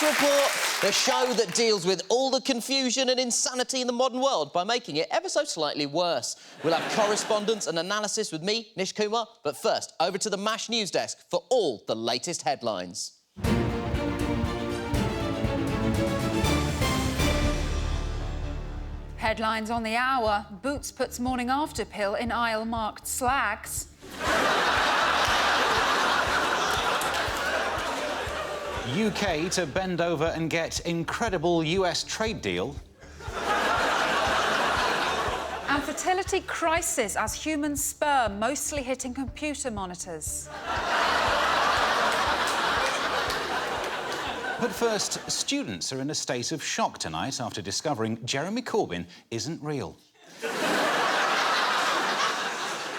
Report, the show that deals with all the confusion and insanity in the modern world by making it ever so slightly worse. We'll have correspondence and analysis with me, Nish Kumar, but first, over to the MASH news desk for all the latest headlines. Headlines on the hour. Boots puts morning after pill in aisle marked slags. UK to bend over and get incredible US trade deal. And fertility crisis as human sperm mostly hitting computer monitors. But first, students are in a state of shock tonight after discovering Jeremy Corbyn isn't real.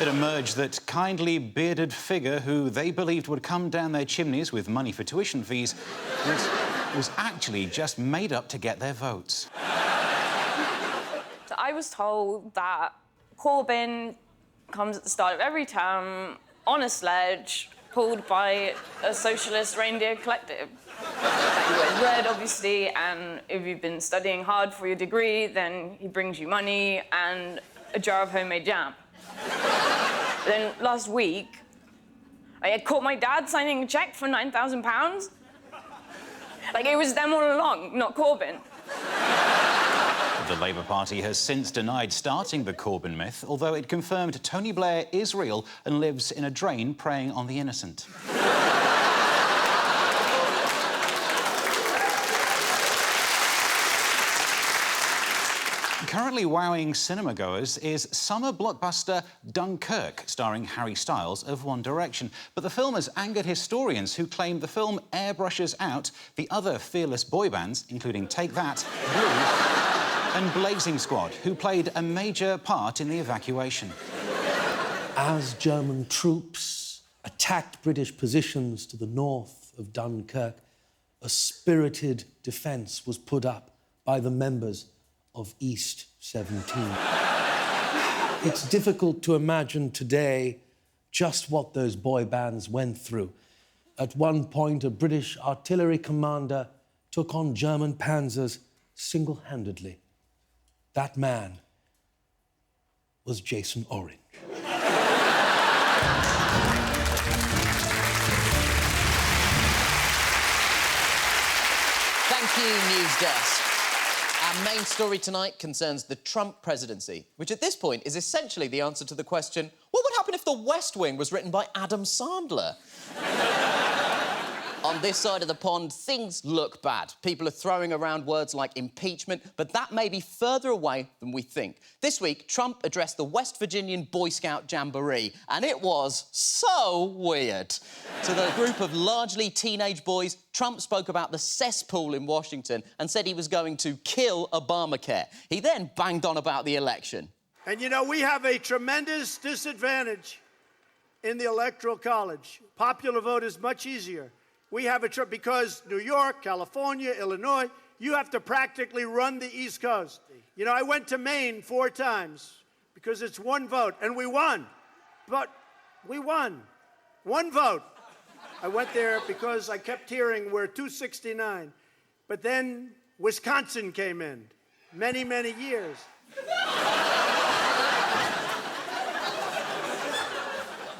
It emerged that kindly bearded figure who they believed would come down their chimneys with money for tuition fees was actually just made up to get their votes. So I was told that Corbyn comes at the start of every term on a sledge pulled by a socialist reindeer collective. That he wears red, obviously, and if you've been studying hard for your degree, then he brings you money and a jar of homemade jam. Then last week, I had caught my dad signing a cheque for £9,000. Like, it was them all along, not Corbyn. The Labour Party has since denied starting the Corbyn myth, although it confirmed Tony Blair is real and lives in a drain preying on the innocent. Currently wowing cinema-goers is summer blockbuster Dunkirk, starring Harry Styles of One Direction. But the film has angered historians who claim the film airbrushes out the other fearless boy bands, including Take That, Blue and Blazing Squad, who played a major part in the evacuation. As German troops attacked British positions to the north of Dunkirk, a spirited defence was put up by the members of East 17. It's difficult to imagine today just what those boy bands went through. At one point, a British artillery commander took on German panzers single-handedly. That man was Jason Orange. Thank you, News Desk. Our main story tonight concerns the Trump presidency, which at this point is essentially the answer to the question, what would happen if The West Wing was written by Adam Sandler? On this side of the pond, things look bad. People are throwing around words like impeachment, but that may be further away than we think. This week, Trump addressed the West Virginian Boy Scout Jamboree, and it was so weird. To the group of largely teenage boys, Trump spoke about the cesspool in Washington and said he was going to kill Obamacare. He then banged on about the election. And, you know, we have a tremendous disadvantage in the Electoral College. Popular vote is much easier. We have because New York, California, Illinois, you have to practically run the East Coast. You know, I went to Maine 4 times because it's one vote, and we won. But we won. One vote. I went there because I kept hearing we're 269. But then Wisconsin came in. Many, many years.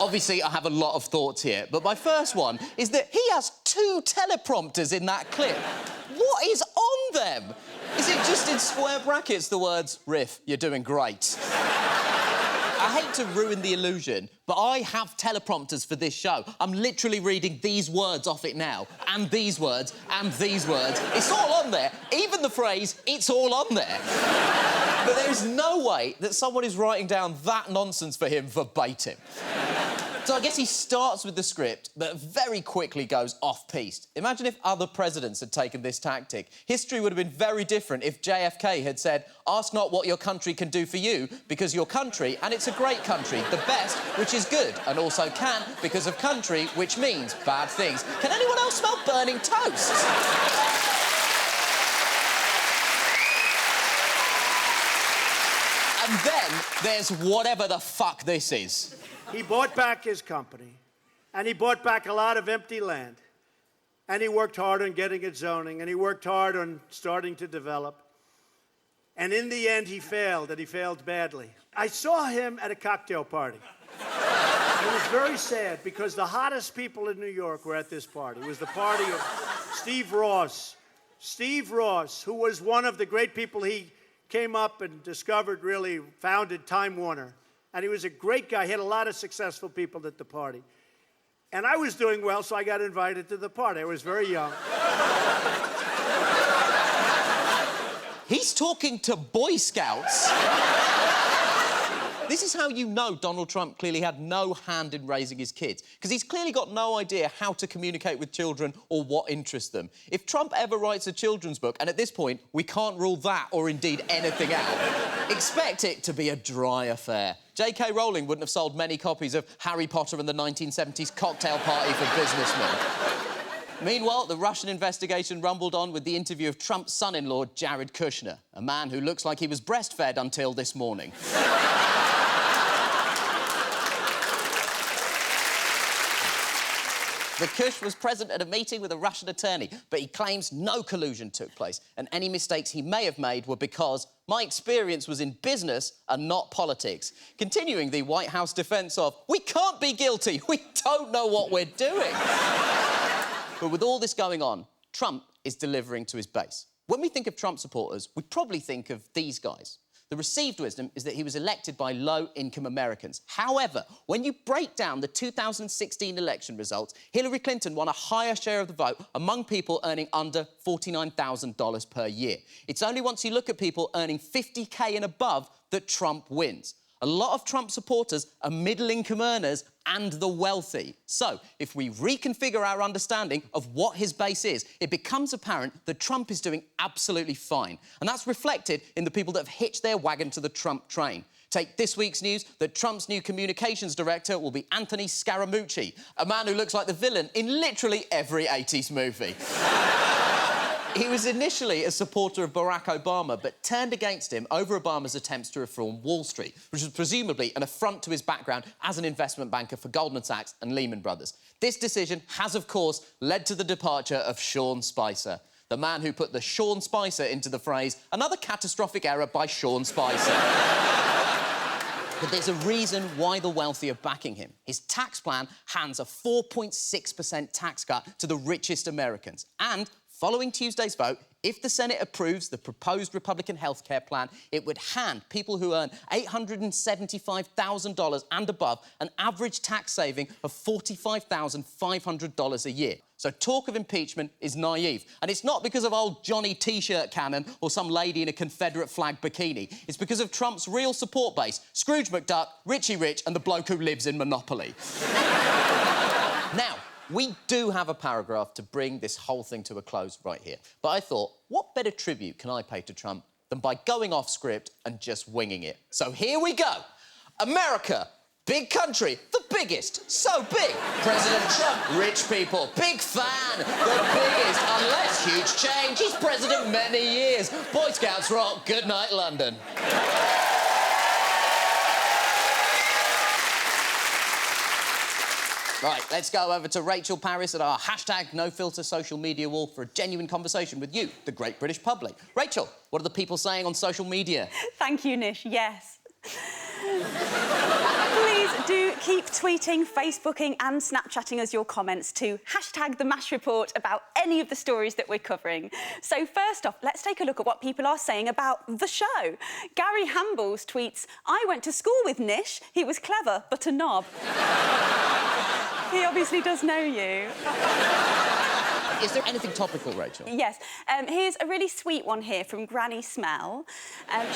Obviously, I have a lot of thoughts here, but my first one is that he has 2 teleprompters in that clip. What is on them? Is it just in square brackets the words, "Riff, you're doing great"? I hate to ruin the illusion, but I have teleprompters for this show. I'm literally reading these words off it now, and these words, and these words. It's all on there. Even the phrase, "it's all on there." But there is no way that someone is writing down that nonsense for him verbatim. So I guess he starts with the script, but very quickly goes off-piste. Imagine if other presidents had taken this tactic. History would have been very different if JFK had said, "Ask not what your country can do for you, because your country, and it's a great country, the best, which is good, and also can, because of country, which means bad things." Can anyone else smell burning toast? And then there's whatever the fuck this is. He bought back his company, and he bought back a lot of empty land. And he worked hard on getting it zoning, and he worked hard on starting to develop. And in the end, he failed, and he failed badly. I saw him at a cocktail party. It was very sad because the hottest people in New York were at this party. It was the party of Steve Ross. Steve Ross, who was one of the great people he came up and discovered, really founded Time Warner. And he was a great guy. He had a lot of successful people at the party. And I was doing well, so I got invited to the party. I was very young. He's talking to Boy Scouts. This is how you know Donald Trump clearly had no hand in raising his kids, because he's clearly got no idea how to communicate with children or what interests them. If Trump ever writes a children's book, and at this point, we can't rule that or indeed anything out, expect it to be a dry affair. J.K. Rowling wouldn't have sold many copies of Harry Potter and the 1970s Cocktail Party for Businessmen. Meanwhile, the Russian investigation rumbled on with the interview of Trump's son-in-law, Jared Kushner, a man who looks like he was breastfed until this morning. The Kush was present at a meeting with a Russian attorney, but he claims no collusion took place, and any mistakes he may have made were because my experience was in business and not politics. Continuing the White House defence of, we can't be guilty, we don't know what we're doing. But with all this going on, Trump is delivering to his base. When we think of Trump supporters, we probably think of these guys. The received wisdom is that he was elected by low-income Americans. However, when you break down the 2016 election results, Hillary Clinton won a higher share of the vote among people earning under $49,000 per year. It's only once you look at people earning $50K and above that Trump wins. A lot of Trump supporters are middle-income earners and the wealthy. So, if we reconfigure our understanding of what his base is, it becomes apparent that Trump is doing absolutely fine. And that's reflected in the people that have hitched their wagon to the Trump train. Take this week's news that Trump's new communications director will be Anthony Scaramucci, a man who looks like the villain in literally every 80s movie. He was initially a supporter of Barack Obama, but turned against him over Obama's attempts to reform Wall Street, which was presumably an affront to his background as an investment banker for Goldman Sachs and Lehman Brothers. This decision has, of course, led to the departure of Sean Spicer, the man who put the Sean Spicer into the phrase, another catastrophic error by Sean Spicer. But there's a reason why the wealthy are backing him. His tax plan hands a 4.6% tax cut to the richest Americans. And following Tuesday's vote, if the Senate approves the proposed Republican healthcare plan, it would hand people who earn $875,000 and above an average tax saving of $45,500 a year. So talk of impeachment is naive. And it's not because of old Johnny T-shirt cannon or some lady in a Confederate flag bikini. It's because of Trump's real support base, Scrooge McDuck, Richie Rich and the bloke who lives in Monopoly. Now, we do have a paragraph to bring this whole thing to a close right here. But I thought, what better tribute can I pay to Trump than by going off script and just winging it? So here we go. America, big country, the biggest, so big. President Trump, rich people, big fan, the biggest, unless huge change. He's president many years. Boy Scouts rock, good night, London. Right, let's go over to Rachel Parris at our #NoFilter social media wall for a genuine conversation with you, the great British public. Rachel, what are the people saying on social media? Thank you, Nish. Yes. Please do keep tweeting, Facebooking and Snapchatting us your comments to #TheMashReport about any of the stories that we're covering. So first off, let's take a look at what people are saying about the show. Gary Hambles tweets, I went to school with Nish. He was clever, but a knob. He obviously does know you. Is there anything topical, Rachel? Yes. Here's a really sweet one here from Granny Smell.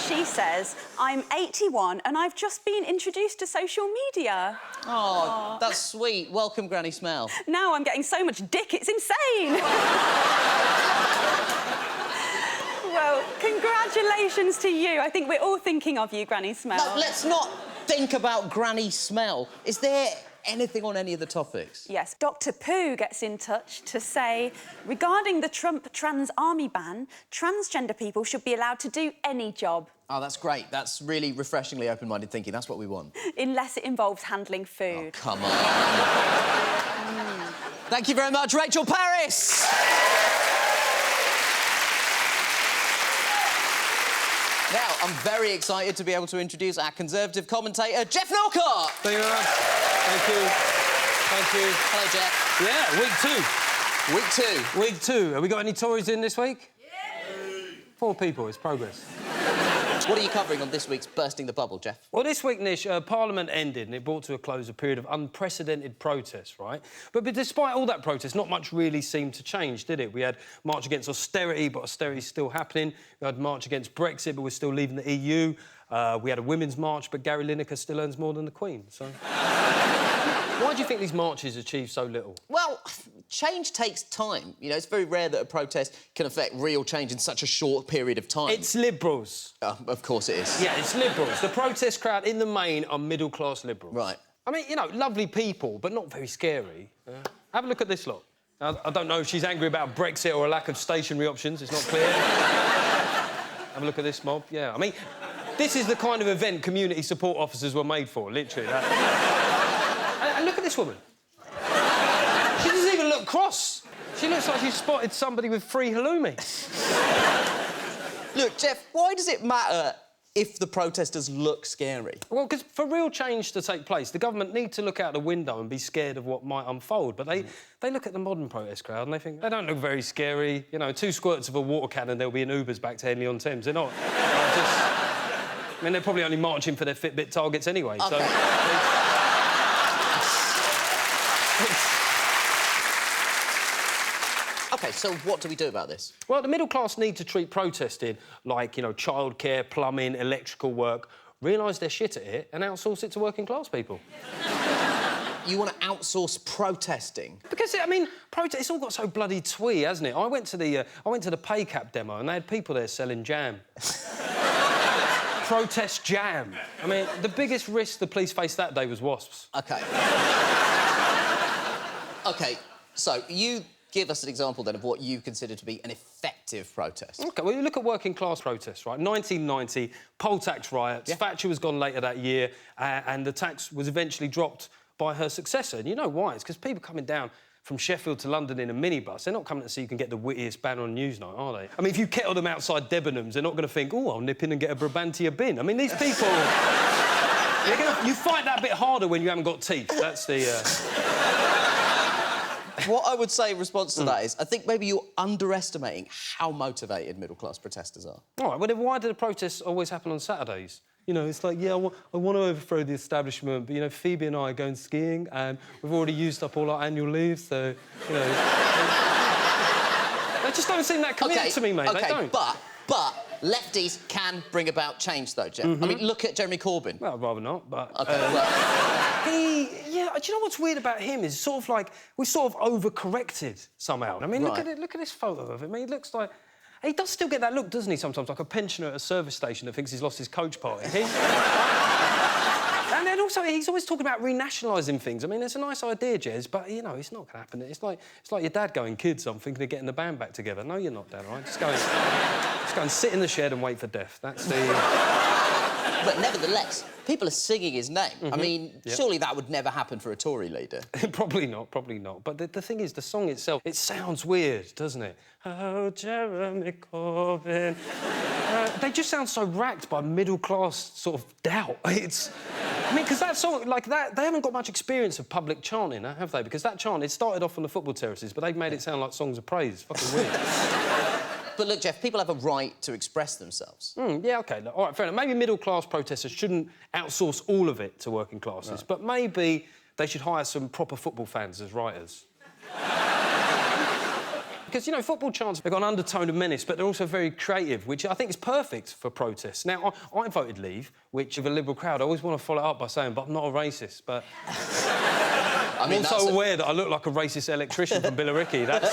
She says, I'm 81 and I've just been introduced to social media. Oh, that's sweet. Welcome, Granny Smell. Now I'm getting so much dick, it's insane. Well, congratulations to you. I think we're all thinking of you, Granny Smell. No, let's not think about Granny Smell. Is there anything on any of the topics? Yes. Dr. Pooh gets in touch to say, regarding the Trump trans army ban, transgender people should be allowed to do any job. Oh, that's great. That's really refreshingly open-minded thinking. That's what we want. Unless it involves handling food. Oh, come on. Thank you very much, Rachel Parris. Now, I'm very excited to be able to introduce our Conservative commentator, Geoff Norcott. Thank you very much. Thank you. Thank you. Hello, Geoff. Yeah, week 2. Week 2. Week 2. Have we got any Tories in this week? Yeah. 4 people. It's progress. What are you covering on this week's Bursting the Bubble, Geoff? Well, this week, Nish, Parliament ended and it brought to a close a period of unprecedented protests, right? But despite all that protest, not much really seemed to change, did it? We had March Against Austerity, but austerity's still happening. We had March Against Brexit, but we're still leaving the EU. We had a women's march, but Gary Lineker still earns more than the Queen, so... Why do you think these marches achieve so little? Well, change takes time. You know, it's very rare that a protest can affect real change in such a short period of time. It's Liberals. Of course it is. Yeah, it's Liberals. The protest crowd, in the main, are middle-class Liberals. Right. I mean, you know, lovely people, but not very scary. Have a look at this lot. I don't know if she's angry about Brexit or a lack of stationary options. It's not clear. Have a look at this mob. Yeah, I mean, this is the kind of event community support officers were made for, literally. And look at this woman. She doesn't even look cross. She looks like she spotted somebody with free halloumi. Look, Geoff, why does it matter if the protesters look scary? Well, because for real change to take place, the government need to look out the window and be scared of what might unfold. But they look at the modern protest crowd and they think, they don't look very scary. You know, 2 squirts of a water cannon, they'll be in Ubers back to Henley-on-Thames. They're not. I mean, they're probably only marching for their Fitbit targets anyway, OK. so... OK, so what do we do about this? Well, the middle class need to treat protesting like, you know, childcare, plumbing, electrical work, realise they're shit at it and outsource it to working class people. You want to outsource protesting? Because, I mean, it's all got so bloody twee, hasn't it? I went to the pay cap demo and they had people there selling jam. Protest jam. I mean, the biggest risk the police faced that day was wasps. OK. OK, so you give us an example, then, of what you consider to be an effective protest. OK, well, you look at working class protests, right? 1990, poll tax riots, Thatcher was gone later that year, and the tax was eventually dropped by her successor. And you know why? It's because people coming down from Sheffield to London in a minibus, they're not coming to see you can get the wittiest banner on Newsnight, are they? I mean, if you kettle them outside Debenhams, they're not going to think, oh, I'll nip in and get a Brabantia bin. I mean, these people... You fight that bit harder when you haven't got teeth. That's the... What I would say in response to that is, I think maybe you're underestimating how motivated middle-class protesters are. All right, well, then why do the protests always happen on Saturdays? You know, it's like, yeah, I want to overthrow the establishment, but, you know, Phoebe and I are going skiing and we've already used up all our annual leave, so, you know... They just don't seem that committed to me, mate. OK, they don't. But lefties can bring about change, though, Geoff. I mean, look at Jeremy Corbyn. Well, I'd rather not, but... OK, well... Yeah, do you know what's weird about him is sort of like we sort of overcorrected somehow. I mean, look at this photo of him. I mean, he looks like... He does still get that look, doesn't he, sometimes, like a pensioner at a service station that thinks he's lost his coach party. And then also, he's always talking about renationalising things. I mean, it's a nice idea, Jez, but, you know, it's not going to happen. It's like your dad going, kids, I'm thinking of getting the band back together. No, you're not, Dad, all right? Just go and sit in the shed and wait for death. That's the... But nevertheless, people are singing his name. I mean, surely that would never happen for a Tory leader. Probably not. But the thing is, the song itself, it sounds weird, doesn't it? Oh, Jeremy Corbyn. They just sound so racked by middle-class sort of doubt. It's... I mean, because that song, like that, they haven't got much experience of public chanting, have they? Because that chant, it started off on the football terraces, but they've made it sound like songs of praise. It's fucking weird. But look, Geoff, people have a right to express themselves. Yeah, OK, look, all right, fair enough. Maybe middle-class protesters shouldn't outsource all of it to working classes, but maybe they should hire some proper football fans as writers. Because, you know, football chants, they've got an undertone of menace, but they're also very creative, which I think is perfect for protests. Now, I voted Leave, which, with a Liberal crowd, I always want to follow it up by saying, but I'm not a racist, but... I'm also aware that I look like a racist electrician from Billericay. That's,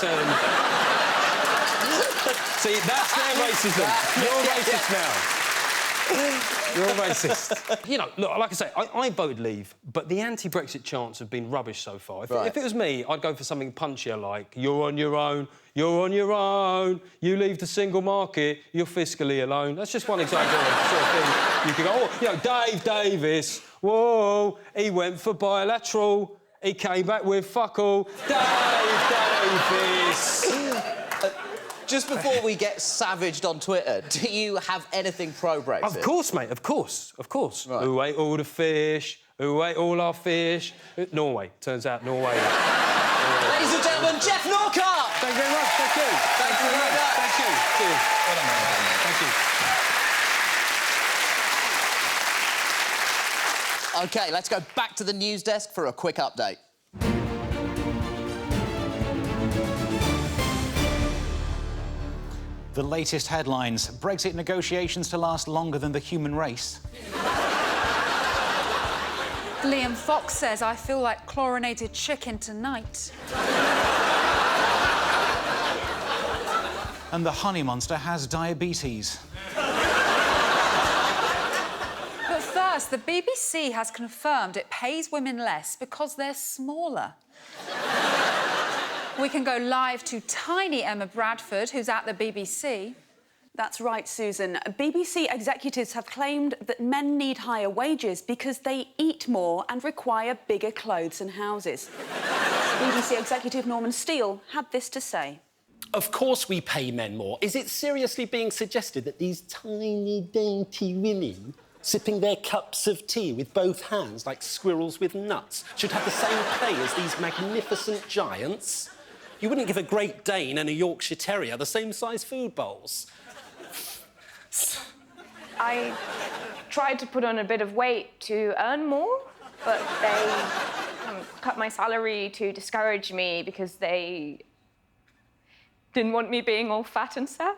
See, that's their racism. You're racist now. You're racist. You know, look, like I say, I voted Leave, but the anti-Brexit chants have been rubbish so far. If it was me, I'd go for something punchier, like, you're on your own, you're on your own, you leave the single market, you're fiscally alone. That's just one example of the sort of thing you could go, oh, you know, Dave Davis, whoa, he went for bilateral, He came back with fuck all. Dave Davis. Just before we get savaged on Twitter, do you have anything pro-Brexit? Of course, mate, of course. Right. Who ate all the fish? Who ate all our fish? Norway. Turns out Norway. Ladies and gentlemen, Geoff Norcott! Thank you very much. Thank you. Thank you very much. Thank you. Cheers. Thank you. OK, let's go back to the news desk for a quick update. The latest headlines. Brexit negotiations to last longer than the human race. Liam Fox says, I feel like chlorinated chicken tonight. And the honey monster has diabetes. But first, the BBC has confirmed it pays women less because they're smaller. We can go live to tiny Emma Bradford, who's at the BBC. That's right, Susan. BBC executives have claimed that men need higher wages because they eat more and require bigger clothes and houses. BBC executive Norman Steele had this to say. Of course we pay men more. Is it seriously being suggested that these tiny, dainty women, sipping their cups of tea with both hands like squirrels with nuts, should have the same pay as these magnificent giants? You wouldn't give a Great Dane and a Yorkshire Terrier the same size food bowls. I tried to put on a bit of weight to earn more, but they cut my salary to discourage me because they didn't want me being all fat and sad.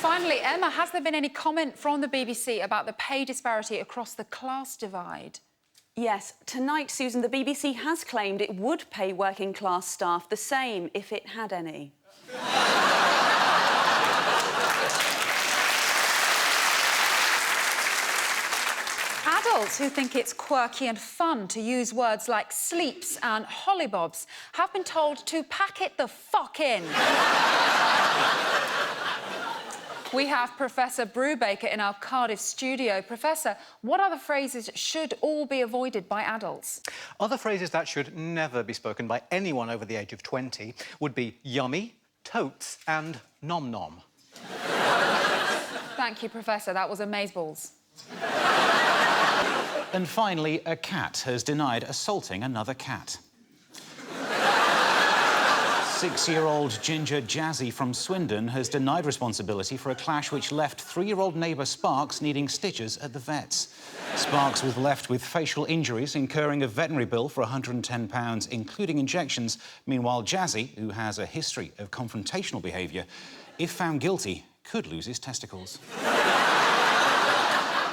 Finally, Emma, has there been any comment from the BBC about the pay disparity across the class divide? Yes, tonight, Susan, the BBC has claimed it would pay working-class staff the same if it had any. Adults who think it's quirky and fun to use words like sleeps and hollybobs have been told to pack it the fuck in. We have Professor Brubaker in our Cardiff studio. Professor, what other phrases should all be avoided by adults? Other phrases that should never be spoken by anyone over the age of 20 would be yummy, totes and nom-nom. Thank you, Professor. That was amazeballs. And finally, a cat has denied assaulting another cat. 6-year-old Ginger Jazzy from Swindon has denied responsibility for a clash which left 3-year-old neighbour Sparks needing stitches at the vets. Sparks was left with facial injuries, incurring a veterinary bill for £110, including injections. Meanwhile, Jazzy, who has a history of confrontational behaviour, if found guilty, could lose his testicles.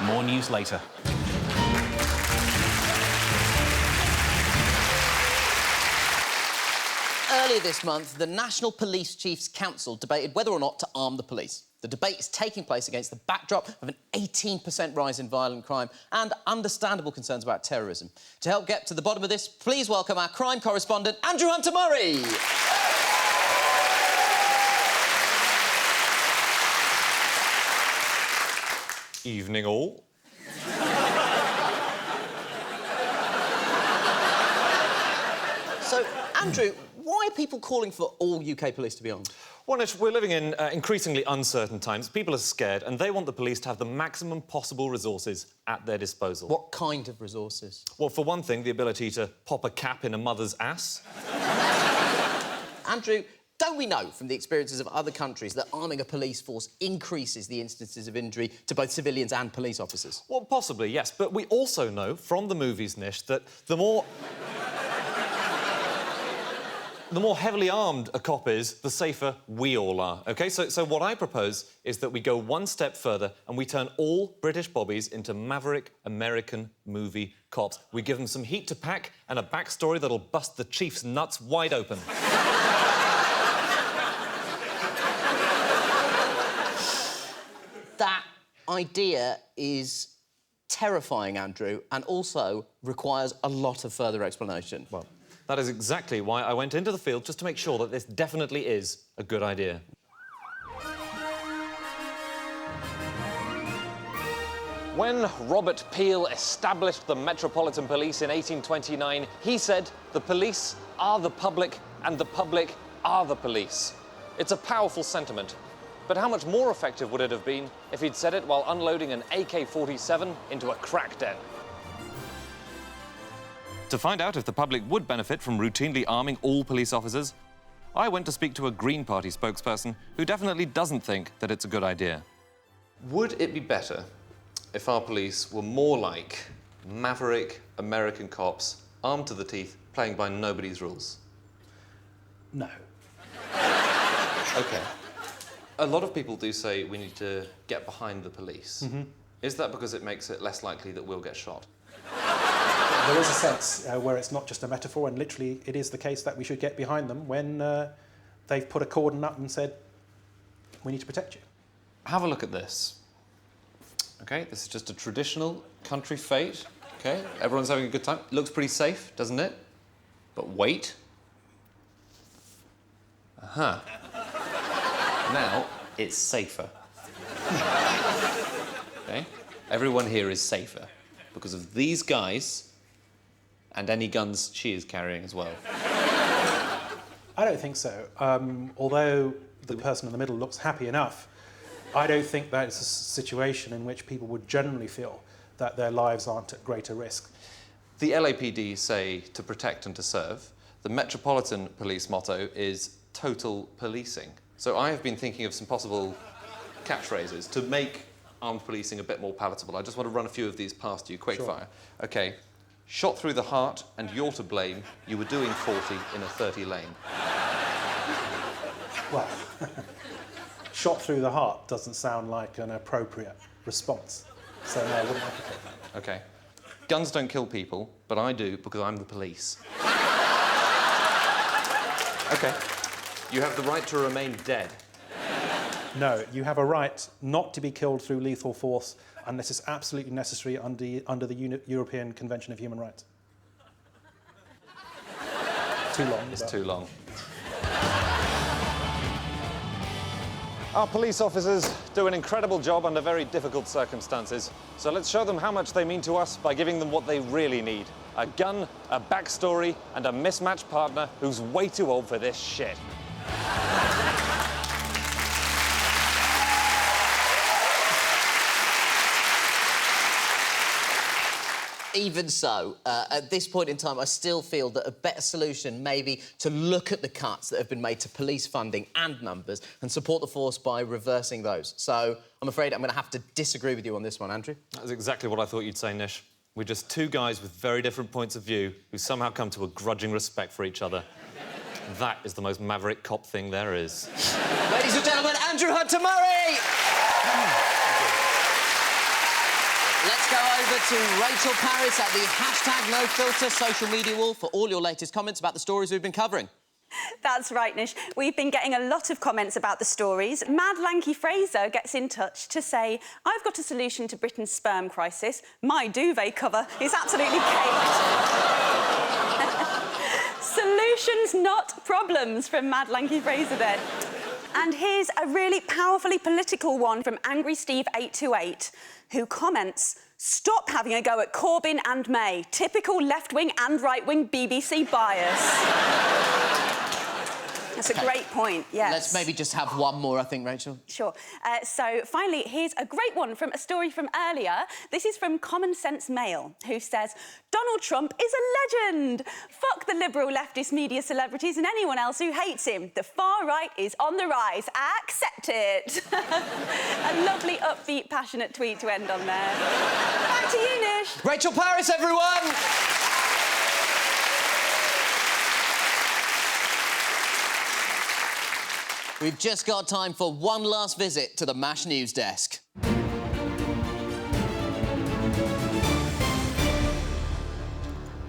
More news later. Earlier this month, the National Police Chiefs Council debated whether or not to arm the police. The debate is taking place against the backdrop of an 18% rise in violent crime and understandable concerns about terrorism. To help get to the bottom of this, please welcome our crime correspondent, Andrew Hunter-Murray. Evening all. So, Andrew, why are people calling for all UK police to be armed? Well, Nish, we're living in increasingly uncertain times. People are scared and they want the police to have the maximum possible resources at their disposal. What kind of resources? Well, for one thing, the ability to pop a cap in a mother's ass. Andrew, don't we know from the experiences of other countries that arming a police force increases the instances of injury to both civilians and police officers? Well, possibly, yes. But we also know from the movies, Nish, that the more heavily armed a cop is, the safer we all are, OK? So what I propose is that we go one step further and we turn all British bobbies into maverick American movie cops. We give them some heat to pack and a backstory that'll bust the chief's nuts wide open. That idea is terrifying, Andrew, and also requires a lot of further explanation. Well, that is exactly why I went into the field, just to make sure that this definitely is a good idea. When Robert Peel established the Metropolitan Police in 1829, he said, "The police are the public and the public are the police." It's a powerful sentiment, but how much more effective would it have been if he'd said it while unloading an AK-47 into a crack den? To find out if the public would benefit from routinely arming all police officers, I went to speak to a Green Party spokesperson who definitely doesn't think that it's a good idea. Would it be better if our police were more like maverick American cops, armed to the teeth, playing by nobody's rules? No. OK. A lot of people do say we need to get behind the police. Is that because it makes it less likely that we'll get shot? There is a sense where it's not just a metaphor, and literally it is the case that we should get behind them when they've put a cordon up and said, we need to protect you. Have a look at this. OK, this is just a traditional country fete. OK, everyone's having a good time. Looks pretty safe, doesn't it? But wait. Now it's safer. OK, everyone here is safer because of these guys and any guns she is carrying as well. I don't think so. Although the person in the middle looks happy enough, I don't think that it's a situation in which people would generally feel that their lives aren't at greater risk. The LAPD say to protect and to serve. The Metropolitan Police motto is total policing. So I have been thinking of some possible catchphrases to make armed policing a bit more palatable. I just want to run a few of these past you, quick fire. OK. Shot through the heart and you're to blame. You were doing 40 in a 30 lane. Well, shot through the heart doesn't sound like an appropriate response. So no, I wouldn't advocate that. OK. Guns don't kill people, but I do because I'm the police. OK. You have the right to remain dead. No, you have a right not to be killed through lethal force unless it's absolutely necessary under the European Convention of Human Rights. Too long. It's too long. Our police officers do an incredible job under very difficult circumstances. So let's show them how much they mean to us by giving them what they really need. A gun, a backstory, and a mismatched partner who's way too old for this shit. Even so, at this point in time, I still feel that a better solution may be to look at the cuts that have been made to police funding and numbers and support the force by reversing those. So I'm afraid I'm going to have to disagree with you on this one, Andrew. That's exactly what I thought you'd say, Nish. We're just two guys with very different points of view who somehow come to a grudging respect for each other. That is the most maverick cop thing there is. Ladies and gentlemen, Andrew Hunter-Murray! Let's go over to Rachel Parris at the #NoFilter social media wall for all your latest comments about the stories we've been covering. That's right, Nish. We've been getting a lot of comments about the stories. Mad Lanky Fraser gets in touch to say, I've got a solution to Britain's sperm crisis. My duvet cover is absolutely caked. Solutions, not problems, from Mad Lanky Fraser then. And here's a really powerfully political one from Angry Steve 828, who comments, stop having a go at Corbyn and May. Typical left-wing and right-wing BBC bias. That's a great point, yes. Let's maybe just have one more, I think, Rachel. Sure. So, finally, here's a great one from a story from earlier. This is from Common Sense Mail, who says, Donald Trump is a legend! Fuck the liberal leftist media celebrities and anyone else who hates him. The far right is on the rise. Accept it! A lovely, upbeat, passionate tweet to end on there. Back to you, Nish. Rachel Parris, everyone! We've just got time for one last visit to the MASH news desk.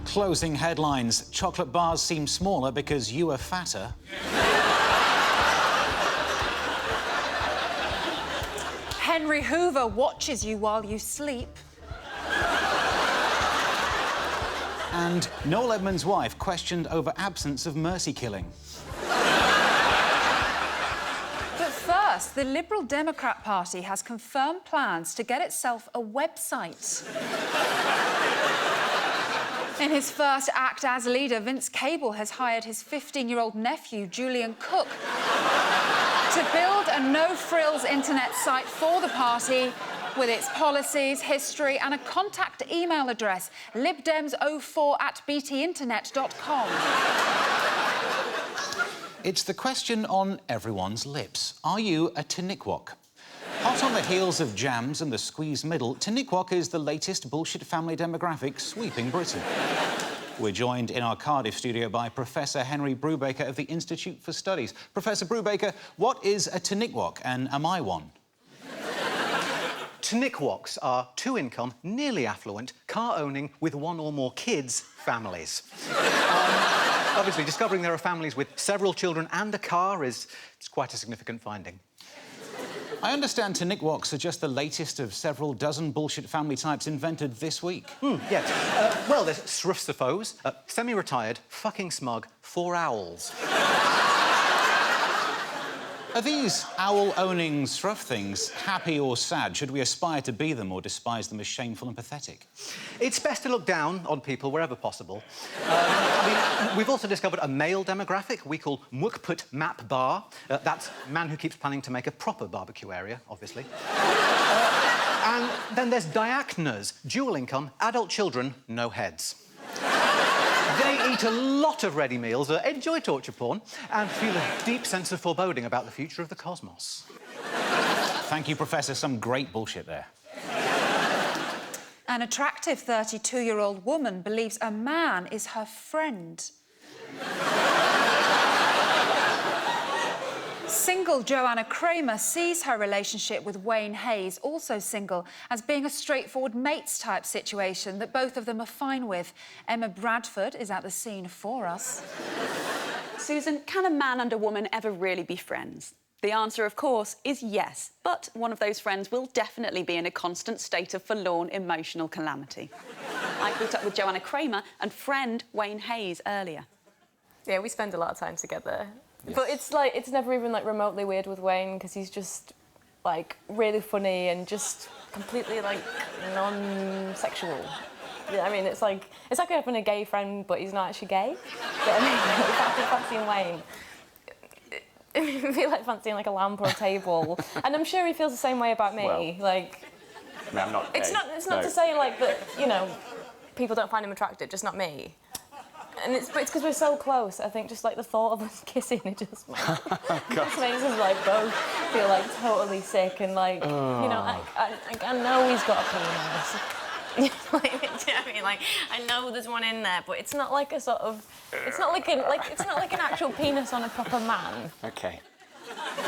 Closing headlines. Chocolate bars seem smaller because you are fatter. Henry Hoover watches you while you sleep. And Noel Edmonds' wife questioned over absence of mercy killing. First, the Liberal Democrat Party has confirmed plans to get itself a website. In his first act as leader, Vince Cable has hired his 15-year-old nephew, Julian Cook, to build a no-frills internet site for the party with its policies, history and a contact email address, libdems04@btinternet.com. It's the question on everyone's lips. Are you a Tinikwok? Hot on the heels of Jams and the squeeze middle, Tinikwok is the latest bullshit family demographic sweeping Britain. We're joined in our Cardiff studio by Professor Henry Brubaker of the Institute for Studies. Professor Brubaker, what is a Tinikwok and am I one? Tnikwoks are two-income, nearly affluent, car-owning, with one or more kids families. Obviously, discovering there are families with several children and a car is quite a significant finding. I understand Tnikwoks are just the latest of several dozen bullshit family types invented this week. Yes. Well, there's Sruffsafos, semi-retired, fucking smug, 4 owls. Are these owl-owning Sruff things happy or sad? Should we aspire to be them or despise them as shameful and pathetic? It's best to look down on people wherever possible. We've also discovered a male demographic we call Mukput Map Bar. That's man who keeps planning to make a proper barbecue area, obviously. And then there's Diachnas, dual income, adult children, no heads. They eat a lot of ready meals, enjoy torture porn, and feel a deep sense of foreboding about the future of the cosmos. Thank you, Professor. Some great bullshit there. An attractive 32-year-old woman believes a man is her friend. Single Joanna Kramer sees her relationship with Wayne Hayes, also single, as being a straightforward mates-type situation that both of them are fine with. Emma Bradford is at the scene for us. Susan, can a man and a woman ever really be friends? The answer, of course, is yes, but one of those friends will definitely be in a constant state of forlorn emotional calamity. I caught up with Joanna Kramer and friend Wayne Hayes earlier. Yeah, we spend a lot of time together. Yes. But it's never even, like, remotely weird with Wayne, because he's just, like, really funny and just completely, like, non-sexual. Yeah, I mean, it's like having a gay friend, but he's not actually gay. But, I mean, fancying Wayne. It'd be like fancying, like, a lamp or a table. And I'm sure he feels the same way about me. Well, like... I mean, I'm not gay. It's not to say, like, that, you know, people don't find him attractive, just not me. And it's because we're so close. I think just, like, the thought of us kissing, it just makes us, like, both feel, like, totally sick and, like, you know, I know he's got a penis. Like, do you know what I mean? Like, I know there's one in there, but it's not like a sort of... It's not like an actual penis on a proper man. OK.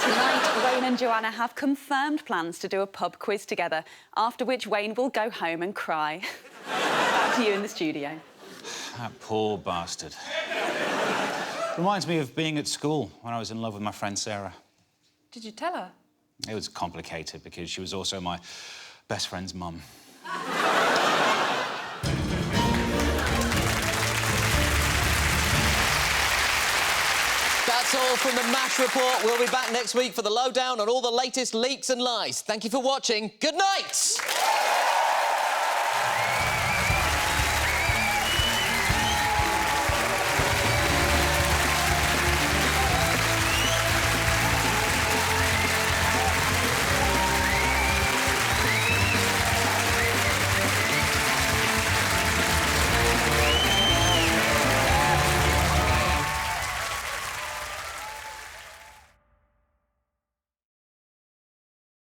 Tonight, Wayne and Joanna have confirmed plans to do a pub quiz together, after which Wayne will go home and cry. Back to you in the studio. That poor bastard. Reminds me of being at school when I was in love with my friend Sarah. Did you tell her? It was complicated because she was also my best friend's mum. That's all from the MASH Report. We'll be back next week for the lowdown on all the latest leaks and lies. Thank you for watching. Good night!